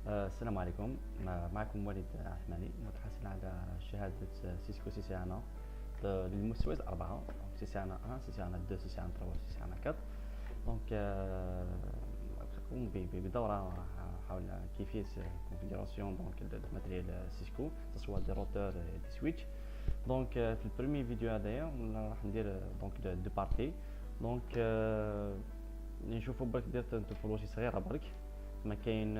السلام عليكم. معكم وليد أحماني، متحصل على شهادة سيسكو سي سي انا للمستويات الأربعة، دونك سي سي انا 1 سي سي انا 2 سي سي انا 3 سي سي انا 4. دونك أقوم بدورة حول كيفية كونفيغوراسيون دونك الماتريال سيسكو سواء دي روتور دي سويتش. دونك في البريمي فيديو هذايا راح ندير دونك دو بارتي. دونك نشوفوا برك درت توبولوجي صغيرة برك. ما كاين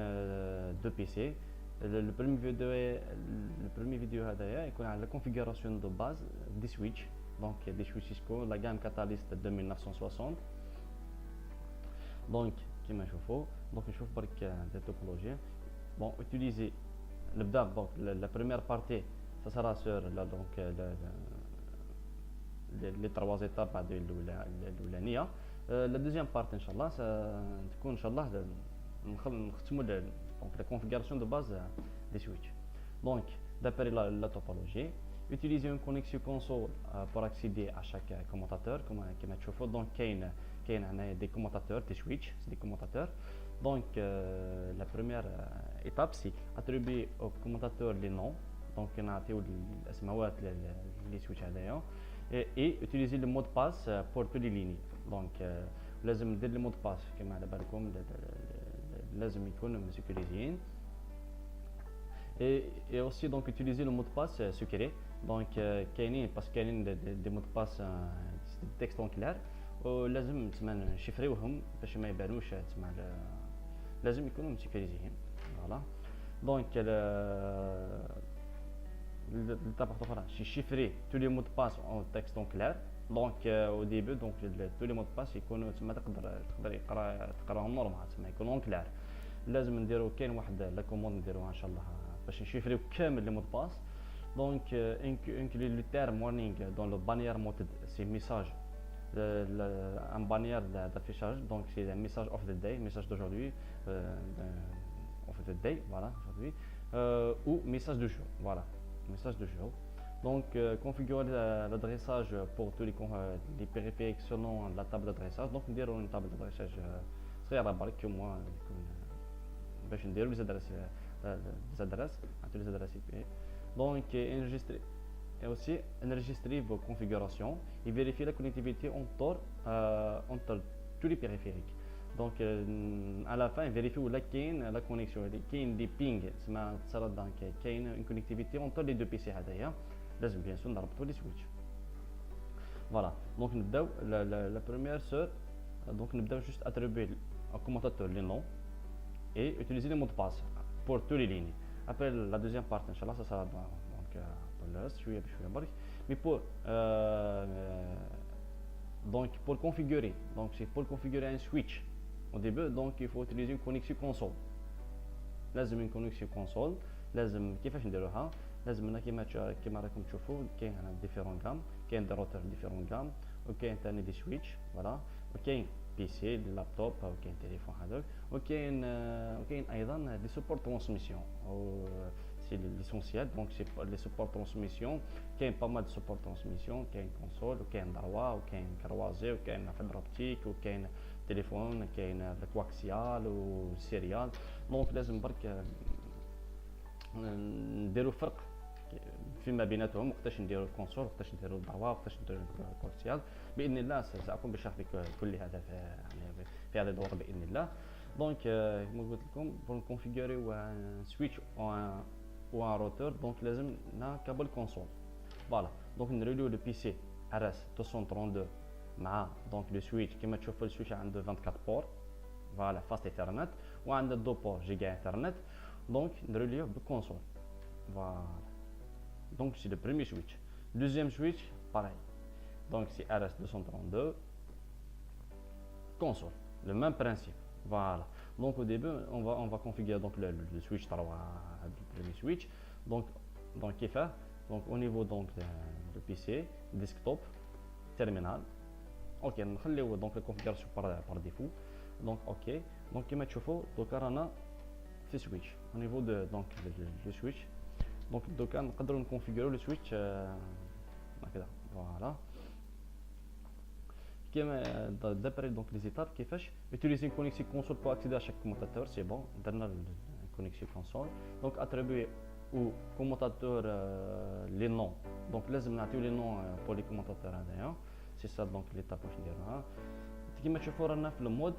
دو بي سي. البريمي فيديو هذايا يكون على كونفيغوراسيون دو باز دي سويتش. دونك دي سويتش سيسكو لا غام كاتاليست 2960. دونك كيما نشوفوا دونك نشوف برك دي توبولوجي. بون اوتيليزي نبدا دونك لا بريمير بارتي ça sera sur la donc les trois étapes هذه الاولانيه. la deuxième partie ان شاء الله تكون ان شاء الله نختموا donc la configuration de base des switches. Donc d'après la topologie, utiliser une connexion console pour accéder à chaque commutateur comme tu vois. Donc il y a des commutateurs, des switches, c'est des commutateurs. Donc la première étape c'est attribuer au commutateur les noms. Donc on a les switches et utiliser le mot de passe pour toutes les lignes. Donc لازم ندير le mot de passe كما على بالكم لازم يكونوا مسكريزيين. et aussi donc utiliser le mot de passe secret. donc كاينين parce كاينين des mots de passe texte en clair ولازم تسمى نشفريوهم باش ما يبانوش تسمى لازم يكونوا مسكريزيين. فوالا دونك l'étape اخرى c'est chiffrer tous les mots de passe en texte en clair. دونك au début donc tous les mots de passe يكونوا تسمى تقدر تقراهم نورمال تسمى يكونوا كلار. لازم نديرو كاين واحد لا كوموند نديروها ان شاء الله باش نشيفريو كامل لي مود باس. دونك inclut le terme warning dans le bannière mode c'est message un bannière d'affichage. donc c'est un message of the day, message d'aujourd'hui, of the day, voilà aujourd'hui, ou message de jour, voilà message de jour. Donc configurer l'adressage pour tous les périphériques selon la table d'adressage. donc نديرو une table d'adressage صغيره برك كيما باش نديرو لي زادريس IP. donc enregistrer et aussi enregistrer vos configurations et vérifier la connectivité entre tous les périphériques. donc à la fin vérifier où la connexion كاين des ping تسمى تصرا. donc كاين une connectivité entre les deux PC هذايا لازم bien sûr نربطوا les switch. voilà donc نبداو la première sur. donc نبداو juste attribuer au commutateur les noms et utiliser les mots de passe pour toutes les lignes. Après la deuxième partie, Inch'Allah, ça sera donc pour le reste, mais pour configurer, donc c'est pour configurer un switch au début, donc il faut utiliser une connexion console. لازم une connexion console. لازم كيفاش نديروها؟ لازم كيما راكم تشوفوا كاين différents gammes، كاين des routeurs différents gammes، وكاين ثاني دي switch فوالا، وكاين بي سي لابتوب او كاين تليفون هذاك، وكاين ايضا لي سوبور ترانسميسيون او سي ليسونسيال. دونك سي لي سوبور ترانسميسيون كاين با مال سوبور ترانسميسيون، كاين كونسول وكاين دروا وكاين كروازي وكاين فيبر اوبتيك وكاين تليفون، كاين الكواكسيال والسيريال. دونك لازم برك نديرو فرق فيما بيناتهم، وقتاش نديرو الكونسول، وقتاش نديرو الدروا، وقتاش نديرو الكواكسيال. باذن الله ساكون بشرح كل هذا في هذا الدور باذن الله. دونك كما قلت لكم بور نكونفيغوريو ان سويتش او ان روتور، دونك لازم نا كابل كونسول. فوالا دونك نريليو لو بي سي RS 232 مع دونك لو سويتش. كما تشوفوا السويتش عنده 24 بور فوالا فاست ايثرنت، وعنده 2 بور جيجا ايثرنت. دونك نريليو بالكونسول. فوالا donc c'est le premier switch. Deuxième switch pareil, donc c'est RS232 console, le même principe. Voilà, donc au début on va configurer donc le switch 3, le premier switch. donc qui fait donc au niveau donc de PC desktop terminal. ok نخليو donc la configuration par défaut. donc ok donc كما تشوفوا دوكا رانا في switch au niveau de donc le switch. donc دوكا نقدروا نكونفيغوريو لو سويتش هكذا. فوالا كيما دابري دونك لي زيتاب كيفاش utiliser une connexion console pour accéder à chaque commutateur. c'est bon درنا connexion console. Donc attribuer au commentateur les noms. Donc لازم نعطيو les noms pour les commentateurs هذايا. C'est ça donc l'étape واش نديروها. كيما تشوفوا رانا في المود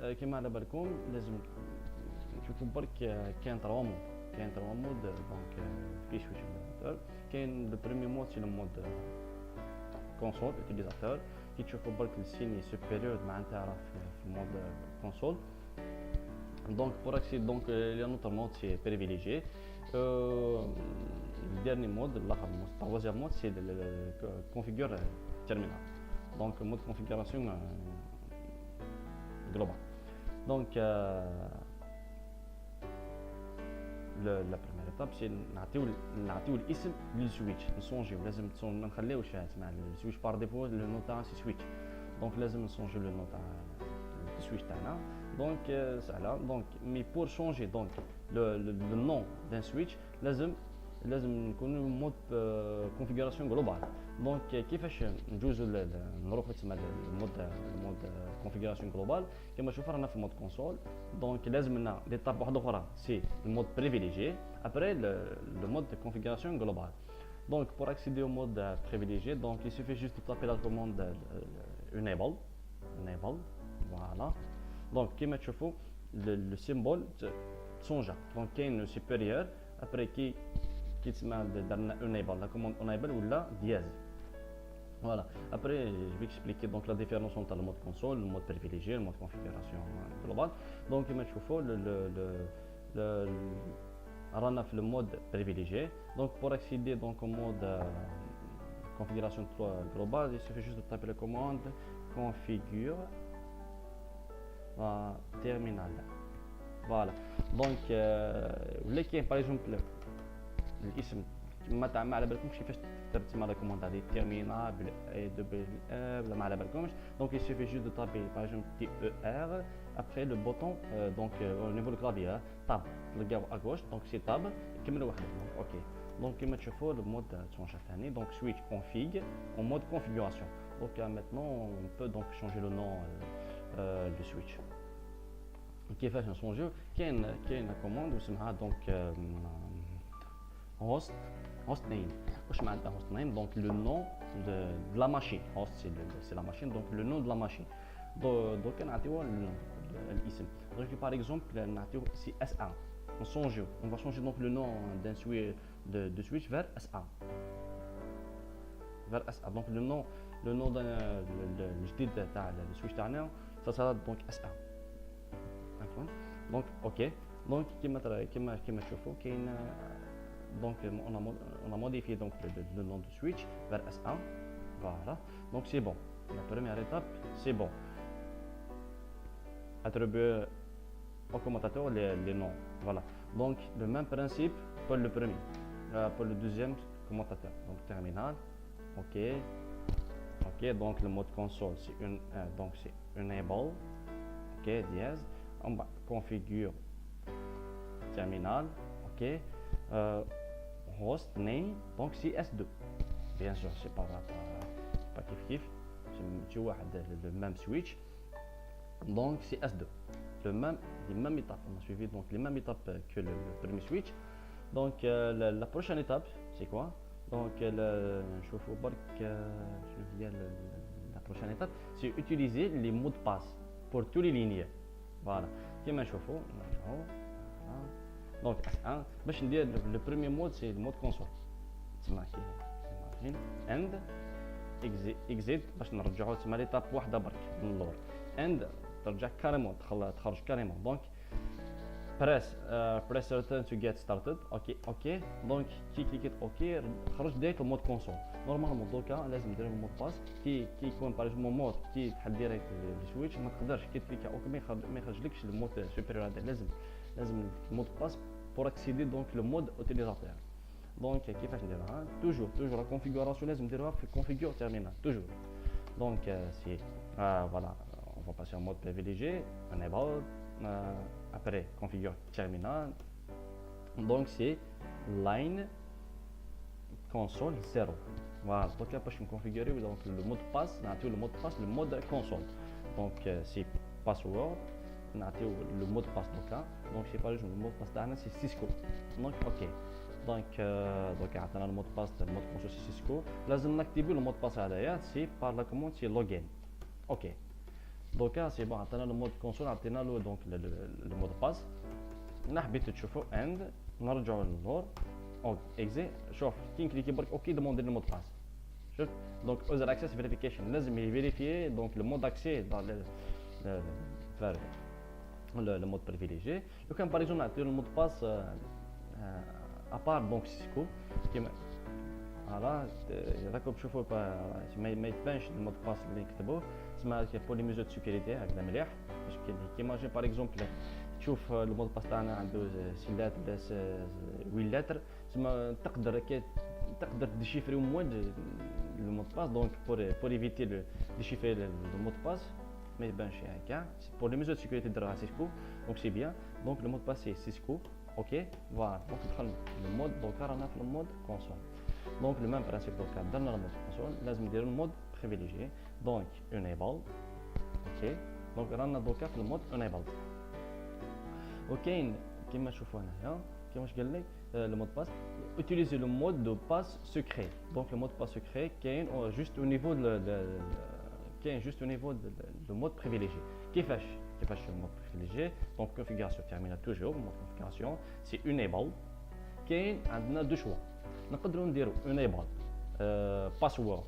كيما على بالكم لازم نشوفوا برك كاين 3 مود. كاين 3 مود دونك في سويتش موتور. كاين لو بريمي مود سي لو مود كونسول utilisateur. كي تشوفوا برك السيني سوبيريور معناتها راه في المود كونسول. Donc pour accéder donc l'autre mode c'est privilégié. Le dernier mode, le troisième mode c'est le configure terminal. Donc mode configuration globale. Donc la première étape c'est نعطيو الاسم للسويتش نسونجيو لازم ما نخليوش تسمع السويتش بار ديفو لو نو تاع سي سويتش دونك لازم نسونجيو لو نو تاع السويتش تاعنا دونك سهله دونك مي بور شونجي دونك لو نون دان سويتش لازم نكونوا مود كونفيغوراسيون جلوبال دونك كيفاش نجوزو نروحو تسمى المود كونفيغوراسيون جلوبال كما تشوفوا رانا في المود كونسول دونك لازم لنا ليطاب واحده اخرى سي المود بريفيليجي ابري لو مود كونفيغوراسيون جلوبال donc pour accéder au mode privilégié donc il suffit juste de taper la commande enable voilà donc كما تشوفوا le symbole sonja donc كاين supérieur après qui تسمى درنا enable la commande enable ou la dièse voilà après je vais expliquer donc la différence entre le mode console le mode privilégié le mode configuration globale donc كما تشوفوا le رانا في le mode privilégié donc pour accéder donc au mode configuration globale il suffit juste de taper la commande configure terminal voilà donc ولا كاين par exemple الاسم ما على بالكمش كيفاش ترتب على كوموند هذه تيرمينال بال اي دبل ولا ما على بالكمش دونك il suffit juste de taper par exemple TER après le bouton donc au niveau du clavier tab تلقاو à gauche donc c'est tab كمل واحد donc اوكي donc كما تشوفوا المود تشونج ثاني donc switch config en mode configuration donc maintenant on peut donc changer le nom du switch كيفاش نشونجيو كاين كوموند اسمها donc host name واش معناتها host name donc le nom de la machine host c'est la machine donc le nom de la machine donc نعطيوه الاسم donc par exemple نعطيوه سي S1 on va changer donc le nom d'un switch de switch vers S1 donc le nom الجديد تاع السويتش تاعنا ça sera donc S1 donc ok donc كما تشوفوا كاين donc on a modifié donc le nom de switch vers S1 voilà donc c'est bon la première étape c'est bon attribuer au commentateur les noms voilà donc le même principe pour le premier pour le deuxième commentateur donc terminal ok donc le mode console c'est donc c'est enable ok dièse on va configure terminal ok host name donc c'est S2 bien sûr c'est pas kiff c'est le même switch donc c'est S2 les mêmes étapes on a suivi donc les mêmes étapes que le premier switch donc la prochaine étape c'est quoi donc je vous la prochaine étape c'est utiliser les mots de passe pour tous les lignes voilà كما نشوفوا donc S1 باش ندير le premier mode c'est le mode console تسمى كي and exit باش نرجعوا تسمى ليطاب واحده برك من اللور and ترجع كاريمون تخرج كاريمون donc press return to get started اوكي donc كي كليكيت اوكي خرج ديريكت المود كونسول نورمالمون دوكا لازم دير المود باس كي يكون باغ اكزومبل مود كي تحل ديريكت السويتش ما تقدرش كي تكليكا اوكي ما يخرجلكش المود سوبيريور هذا لازم المود باس pour accéder donc le mode utilisateur donc كيفاش نديرها toujours la configuration لازم نديروها في configure terminal toujours donc c'est voilà on va passer en mode privilégié enable après configure terminal donc c'est line console 0 voilà donc là باش نكونفيغوريو donc le mot de passe نعطيو le mot de passe le mode console donc c'est password نعطيو لو مود باس دوكا. دونك سي باغ اكزومبل المود باس تاعنا سي سيسكو. دونك اوكي دونك عطانا المود باس تاع المود كونسول سي سيسكو. لازم نكتيفيو المود باس هذايا سي بار لا كوموند سي لوغين. اوكي دوكا سي بون عطانا المود كونسول عطينا له دونك المود باس. هنا حبيتو تشوفوا اند نرجعوا للور اكزي. شوف كي نكليكي برك اوكي دوموندي المود باس. شوف دونك اوزر اكسس فيريفيكيشن لازم يفيريفيي دونك لو مود اكسي دون le mode privilégié. لو كان باغ اكزومبل نعطيو المود باس ابار دونك سيسكو كيما فوالا راكم تشوفوا ما يتبانش المود باس اللي نكتبوه تسمى بور لي ميزور دو سيكوريتي هكذا مليح باش كيما جي باغ اكزومبل تشوف المود باس تاعنا عنده 6 لاتر ولا 8 لاتر تسمى تقدر ديشيفريو موان لو مود باس. دونك بور ايفيتي ديشيفري لو مود باس ما يبانش هكا بور لي ميزور دو سيكوريتي ديروها سيسكو. دونك سي بيان. دونك لو مود باس سي سيسكو اوكي فوالا. دونك دخلنا لو مود دوكا رانا في المود كونسول. دونك لو ميم برانسيب دوكا درنا المود كونسول لازم نديرو المود بريفيليجي. دونك انيبل اوكي. دونك رانا دوكا في المود انيبل. وكاين كيما تشوفوا هنايا كيما واش قال لك لو مود باس utiliser le mode de passe secret. Donc le mot de passe secret كاين juste au niveau كاين juste au niveau de mode privilégié. كيفاش le mode privilégié. Donc configuration terminale toujours mode configuration c'est enable. كاين عندنا دو شوا نقدروا نديروا enable password.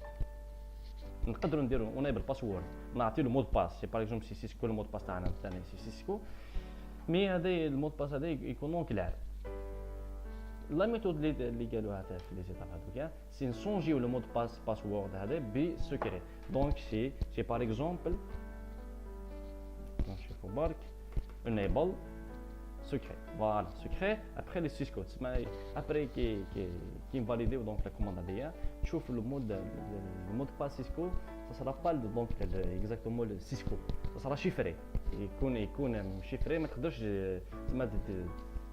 نقدروا نديروا enable password نعطيو له مود باس سي باغ اكزومبل سي سيسكو المود باس تاعنا ثاني سي سيسكو مي هذا المود باس هذا يكون دونك لاعب. لا ميثود اللي قالوها تاع في لي زيتاب هذوك سي نسونجيو لو مود باس باسورد هذا بسكري. دونك سي باغ اكزومبل نشوفوا برك enable secret. Voilà, secret après les syscodes. Après qui validé donc la commande ADA, tu vois le mot de passe Cisco, ça sera pas donc exactement le Cisco. Ça sera chiffré. Il chiffré, mais tu dois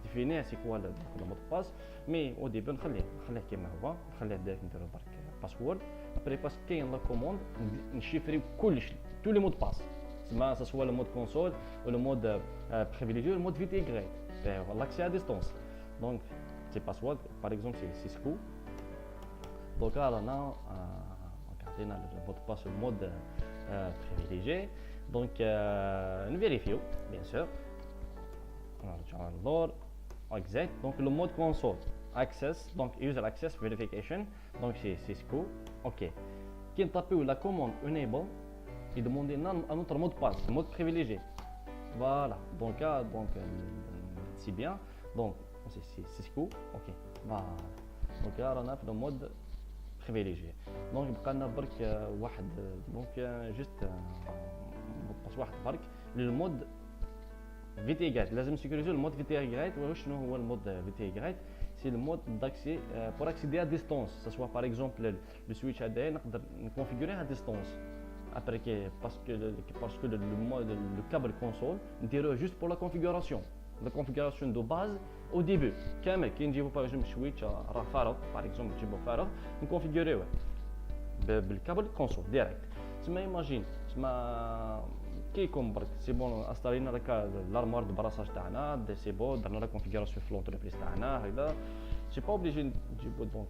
définir c'est quoi le mot de passe. Mais au début, on va كما هو، نخليه داك نديرو برك password. Après parce qu'il y a la commande, نشيفريو كلش tous les mots de passe. Ça soit le mode console ou le mode privilégié, le mode VTY, l'accès à distance. Donc, c'est password, par exemple, c'est Cisco. Donc là, on a le mot de passe, le mode privilégié. Donc, nous vérifions, bien sûr. On va l'ordre, exact. Donc, le mode console, access, donc user access verification. Donc, c'est Cisco. OK. Qui tape la commande enable. Et demander un autre mot de passe, le mode privilégié. Voilà, donc c'est bien. Donc c'est Cisco, ok. Voilà. Donc là on a le mode privilégié. Donc il y a برك واحد donc juste mot de passe واحد برك le mode VTY. لازم sécuriser le mode VTY. وشنو هو المود VTY؟ c'est le mode d'accès pour accéder à distance. Ça soit par exemple le switch هذا نقدر نكونفيغوريه à distance. Après parce que le câble console نديروه juste pour la configuration de base au début كامل كي نجيبو par exemple switch راه فارغ par exemple نجيبو فارغ نكونفيغوريوه بالكابل كونسول ديريكت. تسمى ايماجين تسمى كي يكون برك سي بون انستالينا راك لارموار دو براساج تاعنا سي بون درنا لا كونفيغوراسيون في لونتربريز تاعنا هكذا سي با اوبليجي نجيبو دونك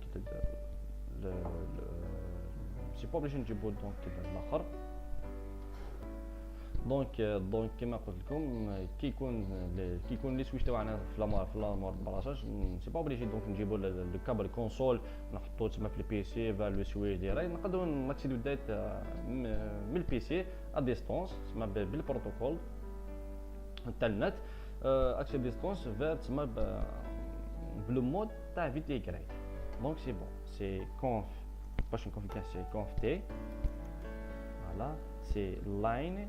سي با اوبليجي نجيبو دونك الاخر. دونك كما قلت لكم كي يكون لي سويتش تاعنا في لامور براساج سي با اوبليجي دونك نجيبو لو كابل كونسول نحطوه تما في البي سي فال لو سويتش ديالي نقدروا ناكسيدو دايت من البي سي ا ديستونس تما بالبروتوكول تاع النت اكسي ديستونس فير تما بلو مود تاع في تي كراي. دونك سي بون سي conf باش نكونفيغور سي conf t voilà c'est line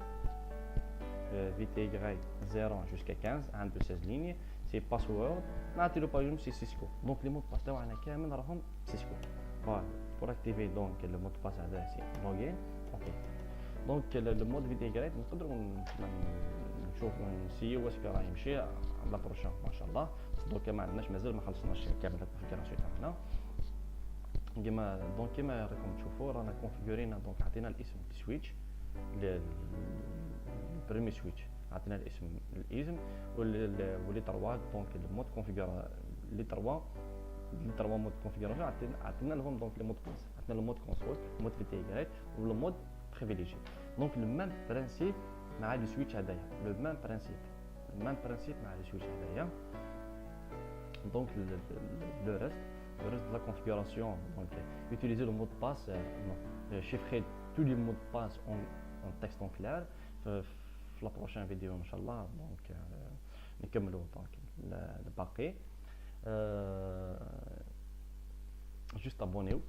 VTY 0 jusqu'à 15 عنده 16 lignes. c'est password نعطيلو باغ اكزومبل سي سيسكو. دونك لي مود باس تاعنا كامل راهم سيسكو. فوالا pour activer donc le mot de passe هذا سي login. اوكي دونك لو مود VTY نقدروا نشوفوا نسيو واش راه يمشي لا بروشين ما شاء الله. دونك ما عندناش مازال ما خلصناش كامل الكونفيغوراسيون تاعنا كيما راكم تشوفوا رانا كونفيغورينا. دونك عطينا الاسم سويتش البريمي سويتش عطينا الاسم ولي تروا دونك المود كونفيغور لي تروا مود كونفيغوراسيون عطينا لهم دونك لي مود باس عطينا المود كونسول مود في تي واي و المود بريفيليجي دونك لو ميم برانسيب مع لي سويتش هذايا لو ميم برانسيب مع لي سويتش هذايا دونك le reste de la configuration donc utiliser le mot de passe chiffrer tous les mots de passe en texte en clair في la prochaine vidéo inchallah donc نكملوا donc الباقي juste abonnez-vous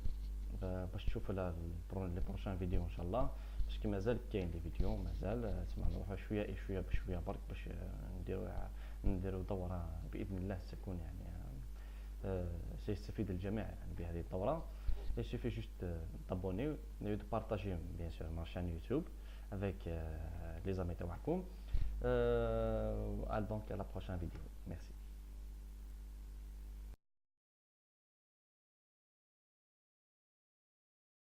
باش تشوفوا لي بروشان فيديو ان شاء الله باش مازال كاين لي فيديو مازال تسمع نروحوا شويه بشويه برك باش نديروا دوره باذن الله ستكون يعني سيستفيد الجميع يعني بهذه الدوره. Il suffit juste d'abonner et de partager bien sûr ma chaîne YouTube avec les amis تاعكم. Donc à la prochaine vidéo. Merci.